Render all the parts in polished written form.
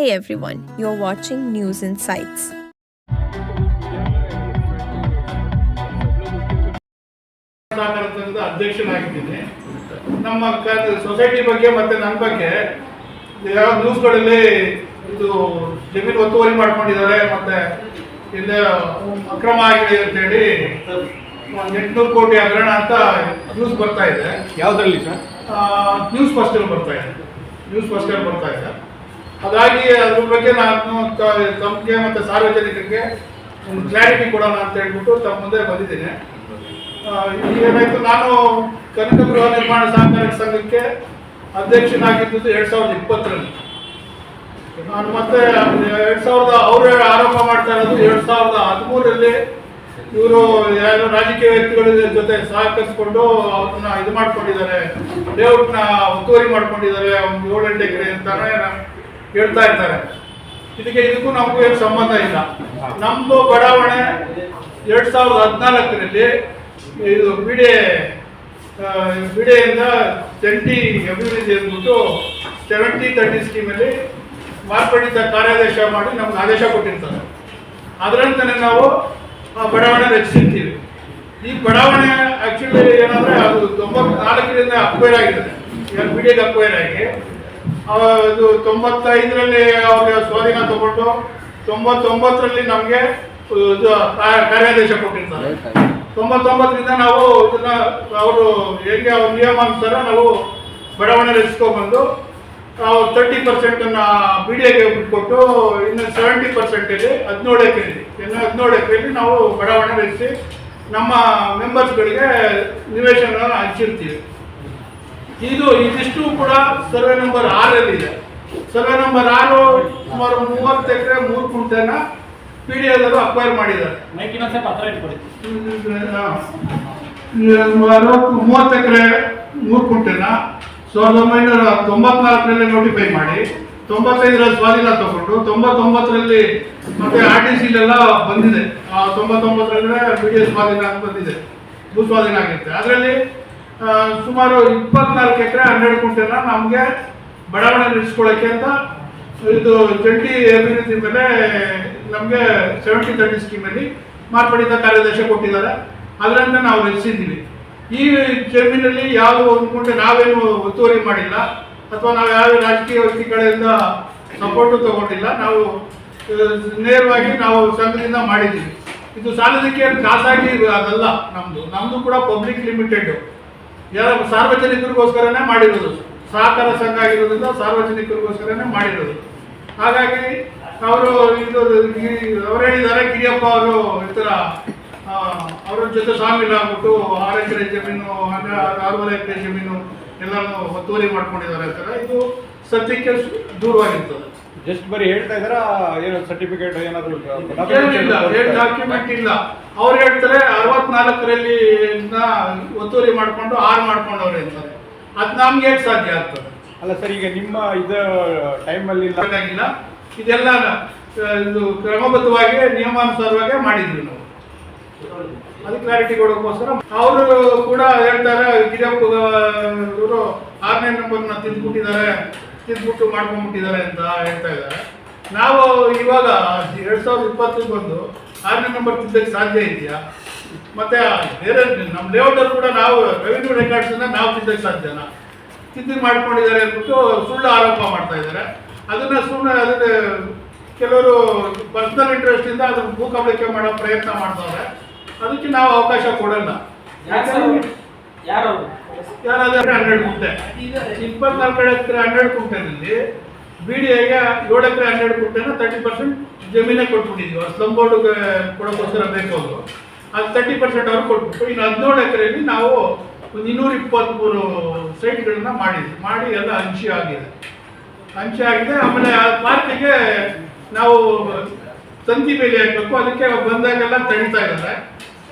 Hey everyone, you're watching News Insights. ಅಧ್ಯಕ್ಷನಾಗಿದ್ದೀನಿ. ನಮ್ಮ society ಬಗ್ಗೆ ಮತ್ತೆ ನನ್ನ ಬಗ್ಗೆ ಯಾವ ನ್ಯೂಸ್ಗಳಲ್ಲಿ ಇದು ಜಮೀನು ಒತ್ತುವರಿ ಮಾಡ್ಕೊಂಡಿದ್ದಾರೆ ಮತ್ತೆ ಇಲ್ಲ ಅಕ್ರಮ ಆಗಿದೆ ಅಂತೇಳಿ 800 ಕೋಟಿ ಹಗರಣ ಅಂತ ನ್ಯೂಸ್ ಬರ್ತಾ ಇದೆ. ಯಾವುದರಲ್ಲಿ ಸರ್? ನ್ಯೂಸ್ ಫಸ್ಟಲ್ಲಿ ಬರ್ತಾ ಇದೆ. ಹಾಗಾಗಿ ಅದ್ರ ಬಗ್ಗೆ ನಾನು ತಮಗೆ ಮತ್ತು ಸಾರ್ವಜನಿಕರಿಗೆ ಒಂದು ಕ್ಲಾರಿಟಿ ಕೊಡೋಣ ಅಂತ ಹೇಳ್ಬಿಟ್ಟು ತಮ್ಮ ಮುಂದೆ ಬಂದಿದ್ದೀನಿ. ಏನಾಯ್ತು, ನಾನು ಕನಕ ಗೃಹ ನಿರ್ಮಾಣ ಸಹಕಾರ ಸಂಘಕ್ಕೆ ಅಧ್ಯಕ್ಷನಾಗಿದ್ದು 2020ರಲ್ಲಿ. ನಾನು ಮತ್ತೆ 2000 ಅವರು ಆರೋಪ ಮಾಡ್ತಾ ಇರೋದು 2013ರಲ್ಲಿ ಇವರು ಯಾರು ರಾಜಕೀಯ ವ್ಯಕ್ತಿಗಳ ಜೊತೆ ಸಹಕರಿಸಿಕೊಂಡು ಅವ್ರನ್ನ ಇದು ಮಾಡ್ಕೊಂಡಿದ್ದಾರೆ, ಲೇಔಟ್ನ ಒತ್ತುವರಿ ಮಾಡ್ಕೊಂಡಿದ್ದಾರೆ, ಒಂದು 7-8 ಎಕರೆ ಅಂತಾನೆ ಹೇಳ್ತಾ ಇರ್ತಾರೆ. ಇದಕ್ಕೂ ನಮಗೂ ಏನು ಸಂಬಂಧ ಇಲ್ಲ. ನಮ್ಮದು ಬಡಾವಣೆ 2014ರಲ್ಲಿ ಇದು ಬಿಡಿಯಿಂದ ಜಂಟಿ ಅಭಿವೃದ್ಧಿ ಅಂದ್ಬಿಟ್ಟು 70-30 ಸ್ಕೀಮಲ್ಲಿ ಮಾರ್ಪಡಿತ ಕಾರ್ಯಾದೇಶ ಮಾಡಿ ನಮ್ಗೆ ಆದೇಶ ಕೊಟ್ಟಿರ್ತಾರೆ. ಅದರಂತಾನೆ ನಾವು ಆ ಬಡಾವಣೆ ರಚಿಸಿರ್ತೀವಿ. ಈ ಬಡಾವಣೆ ಆಕ್ಚುಲಿ ಏನಂದ್ರೆ ಅದು 94ರಿಂದ ಅಕ್ವೈರ್ ಆಗಿದೆ, ಬಿಡಿಗೆ ಅಕ್ವೈರ್ ಆಗಿ ಅದು 95ರಲ್ಲಿ ಅವ್ರಿಗೆ ಸ್ವಾಧೀನ ತಗೊಂಡು 99ರಲ್ಲಿ ನಮಗೆ ಕಾರ್ಯಾದೇಶ ಕೊಟ್ಟಿರ್ತಾರೆ. 99ರಿಂದ ನಾವು ಇದನ್ನ ಅವರು ಹೇಗೆ ಅವ್ರ ನಿಯಮಾನುಸಾರ ನಾವು ಬಡಾವಣೆ ರಚಿಸ್ಕೊಂಡ್ಬಂದು ನಾವು 30% ಬಿಡಿಎಗೆ ಬಿಟ್ಕೊಟ್ಟು ಇನ್ನು 70% 17 ಎಕರೆಯಲ್ಲಿ ನಾವು ಬಡಾವಣೆ ರಚಿಸಿ ನಮ್ಮ ಮೆಂಬರ್ಸ್ಗಳಿಗೆ ನಿವೇಶನ ಹಂಚಿರ್ತೀವಿ. ಇದಿಷ್ಟು ಕೂಡ ಸರ್ವೆ ನಂಬರ್ 6ರಲ್ಲಿ ಇದೆ. ಸರ್ವೆ ನಂಬರ್ 6 ಸುಮಾರು 30 ಎಕರೆ 3 ಗುಂಟೆನ ಪಿಡಿಎದವರು ಅಕ್ವೈರ್ ಮಾಡಿದ್ದಾರೆ. 30 ಎಕರೆ 3 ಗುಂಟೆನ 1994ರಲ್ಲಿ ನೋಟಿಫೈ ಮಾಡಿ 95ರಲ್ಲಿ ಸ್ವಾಧೀನ ತಗೊಂಡು 99ರಲ್ಲಿ ಮತ್ತೆ RTCಲೆಲ್ಲ ಬಂದಿದೆ. 99ರಲ್ಲೇ ಬಿಡಿಎ ಸ್ವಾಧೀನ ಅಂತ ಬಂದಿದೆ, ಭೂ ಸ್ವಾಧೀನ ಆಗಿರುತ್ತೆ. ಅದರಲ್ಲಿ ಸುಮಾರು 24 ಎಕರೆ 12 ಗುಂಟೆನ ನಮಗೆ ಬಡಾವಣೆ ನಡೆಸ್ಕೊಳ್ಳೋಕ್ಕೆ ಅಂತ ಇದು ಜಂಟಿ ಅಭಿವೃದ್ಧಿ ಮೇಲೆ ನಮಗೆ 70-30 ಸ್ಕೀಮಲ್ಲಿ ಮಾರ್ಪಡಿತ ಕಾರ್ಯಾದೇಶ ಕೊಟ್ಟಿದ್ದಾರೆ. ಅದರಂತೆ ನಾವು ರಚಿಸಿದ್ದೀವಿ. ಈ ಜಮೀನಲ್ಲಿ ಯಾವ ಅಂದ್ಕೊಂಡೆ ನಾವೇನು ಒತ್ತುವರಿ ಮಾಡಿಲ್ಲ ಅಥವಾ ನಾವು ಯಾವ ರಾಜಕೀಯ ವ್ಯಕ್ತಿಗಳಿಂದ ಸಪೋರ್ಟು ತಗೊಂಡಿಲ್ಲ. ನಾವು ನೇರವಾಗಿ ನಾವು ಸಂಘದಿಂದ ಮಾಡಿದ್ದೀವಿ. ಇದು ಸಾಲದಕ್ಕೆ ಖಾಸಗಿ ಅದಲ್ಲ, ನಮ್ಮದು ಕೂಡ ಪಬ್ಲಿಕ್ ಲಿಮಿಟೆಡ್, ಯಾರು ಸಾರ್ವಜನಿಕರಿಗೋಸ್ಕರನೇ ಮಾಡಿರೋದು. ಸಹಕಾರ ಸಂಘ ಆಗಿರೋದ್ರಿಂದ ಸಾರ್ವಜನಿಕರಿಗೋಸ್ಕರನೇ ಮಾಡಿರೋದು. ಹಾಗಾಗಿ ಅವರು ಅವ್ರು ಹೇಳಿದ್ದಾರೆ, ಗಿರಿಯಪ್ಪ ಅವರು ಈ ಥರ ಅವ್ರ ಜೊತೆ ಶಾಮಿಲ್ ಆಗ್ಬಿಟ್ಟು 6 ಎಕರೆ ಜಮೀನು 6.5 ಎಕರೆ ಜಮೀನು ಎಲ್ಲಾನು ಒತ್ತುವರಿ ಮಾಡ್ಕೊಂಡಿದ್ದಾರೆ ಅಂತಾರೆ. ಇದು ಸತ್ಯಕ್ಕೆ ದೂರವಾಗಿರ್ತದೆ. ಜಸ್ಟ್ ಬರೀ ಹೇಳ್ತಾ ಇದಾರ, ಏನೋ ಸರ್ಟಿಫಿಕೇಟ್ ಏನಾದ್ರು ಡಾಕ್ಯುಮೆಂಟ್ ಇಲ್ಲ. ಅವ್ರು ಹೇಳ್ತಾರೆ 64ರಲ್ಲಿ ಒತ್ತುವರಿ ಮಾಡ್ಕೊಂಡು 6 ಮಾಡ್ಕೊಂಡವ್ರೆ ಅಂತಾರೆ. ಅದು ನಮ್ಗೆ ಹೇಗೆ ಸಾಧ್ಯ ಆಗ್ತದೆ? ಅಲ್ಲ ಸರ್, ಈಗ ನಿಮ್ಮ ಟೈಮಲ್ಲಿ ಇಲ್ಲ, ಇದೆಲ್ಲ ಇದು ಕ್ರಮಬದ್ಧವಾಗಿ ನಿಯಮಾನುಸಾರವಾಗಿ ಮಾಡಿದ್ವಿ ನಾವು. ಅದು ಕ್ಲಾರಿಟಿ ಕೊಡೋಕ್ಕೋಸ್ಕರ ಅವರು ಕೂಡ ಹೇಳ್ತಾರೆ, ಗಿರಿಯಪ್ಪ ಇವರು 6ನೇ ನಂಬರ್ನ ತಿದ್ದುಬಿಟ್ಟು ಮಾಡ್ಕೊಂಡ್ಬಿಟ್ಟಿದ್ದಾರೆ ಅಂತ ಹೇಳ್ತಾ ಇದ್ದಾರೆ. ನಾವು ಇವಾಗ 2020 ಬಂದು 6ನೇ ನಂಬರ್ ತಿದ್ದಕ್ಕೆ ಸಾಧ್ಯ ಇದೆಯಾ? ಮತ್ತೆ ಬೇರೆ ನಮ್ಮ ಲೇಔಟಲ್ಲಿ ಕೂಡ ನಾವು ರೆವಿನ್ಯೂ ರೆಕಾರ್ಡ್ಸನ್ನ ನಾವು ತಿದ್ದಕ್ಕೆ ಸಾಧ್ಯನಾ? ತಿದ್ದಿ ಮಾಡ್ಕೊಂಡಿದ್ದಾರೆ ಅಂದ್ಬಿಟ್ಟು ಸುಳ್ಳು ಆರೋಪ ಮಾಡ್ತಾ ಇದ್ದಾರೆ. ಅದನ್ನ ಕೆಲವರು ಪರ್ಸನಲ್ ಇಂಟ್ರೆಸ್ಟಿಂದ ಅದನ್ನು ಭೂ ಕಬಳಿಕೆ ಮಾಡೋ ಪ್ರಯತ್ನ ಮಾಡ್ತಾರೆ. ಅದಕ್ಕೆ ನಾವು ಅವಕಾಶ ಕೊಡಲ್ಲ. ಯಾರಾದ್ರೆ 12 ಗುಂಟೆ, 24 ಎಕರೆ 12 ಗುಂಟೆನಲ್ಲಿ ಬಿಡಿಎಗೆ 7 ಎಕರೆ 12 ಗುಂಟೆನ 30% ಜಮೀನೇ ಕೊಟ್ಬಿಟ್ಟಿದ್ವಿ. ಸ್ಲಮ್ ಬೋರ್ಡ್ಗೆ ಕೊಡೋಕ್ಕೋಸ್ಕರ ಬೇಕು ಅವರು. ಅದು 30% ಅವ್ರು ಕೊಟ್ಬಿಟ್ಟು ಇನ್ನು 17 ಎಕರೆಯಲ್ಲಿ ನಾವು 223 ಸೈಟ್ಗಳನ್ನ ಮಾಡಿ ಎಲ್ಲ ಹಂಚಿ ಆಗಿದೆ. ಆಮೇಲೆ ಆ ಪಾರ್ಕಿಗೆ ನಾವು ತಂತಿ ಬೇಲಿ ಹಾಕಬೇಕು. ಅದಕ್ಕೆ ಬಂದಾಗೆಲ್ಲ ತಡೀತಾ ಇದ್ದಾರೆ.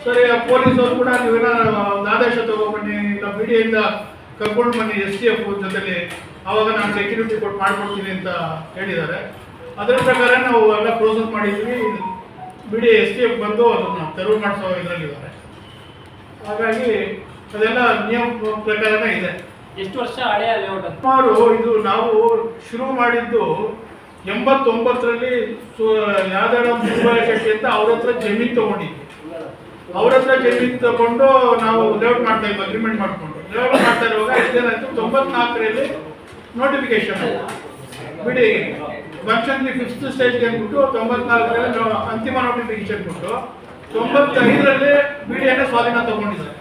ಸರಿ, ಪೊಲೀಸರು ಕೂಡ ನೀವೇನಾದ್ರು ಒಂದು ಆದೇಶ ತಗೊಬನ್ನಿ, ಇಲ್ಲ ಬಿಡಿಯಿಂದ ಕರ್ಕೊಂಡು ಬನ್ನಿ STF ಜೊತೆಲಿ, ಆವಾಗ ನಾನು ಸೆಕ್ಯೂರಿಟಿ ಕೊಟ್ಟು ಮಾಡ್ಕೊಡ್ತೀನಿ ಅಂತ ಹೇಳಿದ್ದಾರೆ. ಅದರ ಪ್ರಕಾರ ನಾವು ಎಲ್ಲ ಪ್ರೋಸೆಸ್ ಮಾಡಿದ್ವಿ. ಬಿಡಿ STF ಬಂದು ಅದನ್ನು ತೆರವು ಮಾಡಿಸೋ ಇದರಲ್ಲಿದ್ದಾರೆ. ಹಾಗಾಗಿ ಅದೆಲ್ಲ ನಿಯಮ ಪ್ರಕಾರನೇ ಇದೆ. ಎಷ್ಟು ವರ್ಷ ಹಳೆಯ ಲೇಔಟ್? ಸುಮಾರು ಇದು ನಾವು ಶುರು ಮಾಡಿದ್ದು 89ರಲ್ಲಿ ಯಾವ್ದಾರ ಸುಬ್ಬಯ್ಯ ಶೆಟ್ಟಿ ಅಂತ ಅವ್ರ ಹತ್ರ ಜಮೀನು ತಗೊಂಡಿದ್ವಿ. ಅವ್ರ ಹತ್ರ ಜಮೀನು ತಗೊಂಡು ನಾವು ಲೇಔಟ್ ಮಾಡ್ತಾ ಇದ್ವಿ, ಅಗ್ರಿಮೆಂಟ್ ಮಾಡ್ಕೊಂಡು ಲೇಔಟ್ ಮಾಡ್ತಾ ಇರುವಾಗ ಇದೇನಾಯ್ತು, 94ರಲ್ಲಿ ನೋಟಿಫಿಕೇಶನ್ ಬಿಡಿ ಫಂಕ್ಷನ್ಗೆ 5th ಸ್ಟೇಜ್ಗೆ ಅಂದ್ಬಿಟ್ಟು 94ರಲ್ಲಿ ಅಂತಿಮ ನೋಟಿಫಿಕೇಶನ್ ಕೊಟ್ಟು 95ರಲ್ಲಿ ಬಿಡಿಯನ್ನು ಸ್ವಾಧೀನ ತಗೊಂಡಿದ್ದಾರೆ.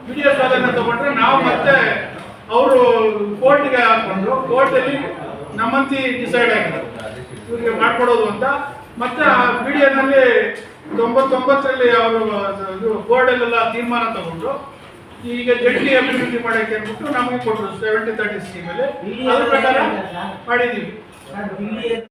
ಬಿಡಿಯ ಸ್ವಾಧೀನ ತಗೊಂಡ್ರೆ ನಾವು ಮತ್ತೆ ಅವರು ಕೋರ್ಟ್ಗೆ ಹಾಕೊಂಡ್ರು. ಕೋರ್ಟಲ್ಲಿ ನಮ್ಮಂತಿ ಡಿಸೈಡ್ ಆಗಿದೆ ಇವ್ರಿಗೆ ಮಾಡ್ಕೊಡೋದು ಅಂತ. ಮತ್ತೆ ಆ ಬಿಡಿಯಲ್ಲಿ 99ರಲ್ಲಿ ಅವರು ಬೋರ್ಡಲ್ಲೆಲ್ಲ ತೀರ್ಮಾನ ತಗೊಂಡು ಈಗ ಜಂಟಿ ಅಭಿವೃದ್ಧಿ ಮಾಡೋಕ್ಕೆ ಅಂದ್ಬಿಟ್ಟು ನಮಗೆ ಕೊಟ್ಟರು 70-30 ಸ್ಕೀಮಲ್ಲಿ. ಅದ್ರ ಪ್ರಕಾರ ಮಾಡಿದ್ದೀವಿ.